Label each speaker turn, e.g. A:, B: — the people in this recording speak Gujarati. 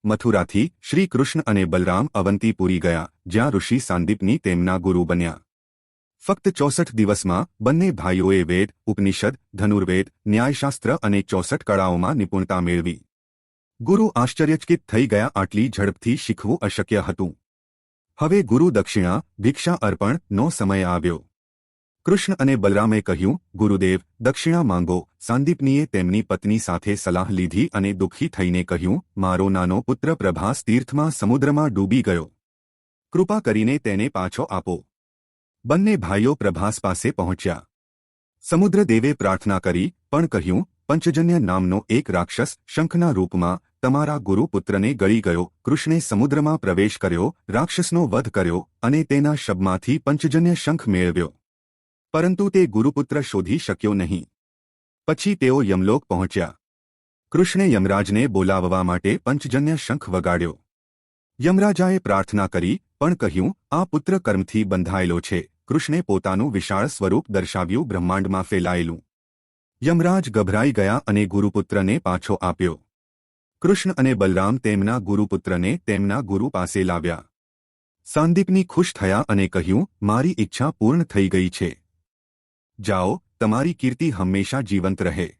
A: મથુરાથી શ્રી કૃષ્ણ અને બલરામ અવંતીપુરી ગયા, જ્યાં ઋષિ સાંદીપની તેમના ગુરુ બન્યા. ફક્ત 64 દિવસમાં બંને ભાઈઓએ વેદ, ઉપનિષદ, ધનુર્વેદ, ન્યાયશાસ્ત્ર અને 64 કળાઓમાં નિપુણતા મેળવી. ગુરુ આશ્ચર્યચકિત થઈ ગયા. આટલી ઝડપથી શીખવું અશક્ય હતું. હવે ગુરુ દક્ષિણા, ભિક્ષા અર્પણનો સમય આવ્યો. કૃષ્ણ અને બલરામે કહ્યું, ગુરુદેવ, દક્ષિણા માંગો. સાંદીપનીએ તેમની પત્ની સાથે સલાહ લીધી અને દુઃખી થઈને કહ્યું, મારો નાનો પુત્ર પ્રભાસ તીર્થમાં સમુદ્રમાં ડૂબી ગયો. કૃપા કરીને તેને પાછો આપો. બંને ભાઈઓ પ્રભાસ પાસે પહોંચ્યા. સમુદ્રદેવે પ્રાર્થના કરી, પણ કહ્યું, પંચજન્ય નામનો એક રાક્ષસ શંખના રૂપમાં તમારા ગુરુપુત્રને ગળી ગયો. કૃષ્ણે સમુદ્રમાં પ્રવેશ કર્યો, રાક્ષસનો વધ કર્યો અને તેના શબમાંથી પંચજન્ય શંખ મેળવ્યો. પરંતુ તે ગુરુપુત્ર શોધી શક્યો નહીં. પછી તેઓ યમલોક પહોંચ્યા. કૃષ્ણે યમરાજને બોલાવવા માટે પંચજન્ય શંખ વગાડ્યો. યમરાજાએ પ્રાર્થના કરી, પણ કહ્યું, આ પુત્ર કર્મથી બંધાયેલો છે. કૃષ્ણે પોતાનું વિશાળ સ્વરૂપ દર્શાવ્યું, બ્રહ્માંડમાં ફેલાયેલું. યમરાજ ગભરાઈ ગયા અને ગુરુપુત્રને પાછો આપ્યો. કૃષ્ણ અને બલરામ તેમના ગુરુપુત્રને તેમના ગુરુ પાસે લાવ્યા. સાંદીપની ખુશ થયા અને કહ્યું, મારી ઈચ્છા પૂર્ણ થઈ ગઈ છે. જાઓ, તમારી કીર્તિ હંમેશા જીવંત રહે.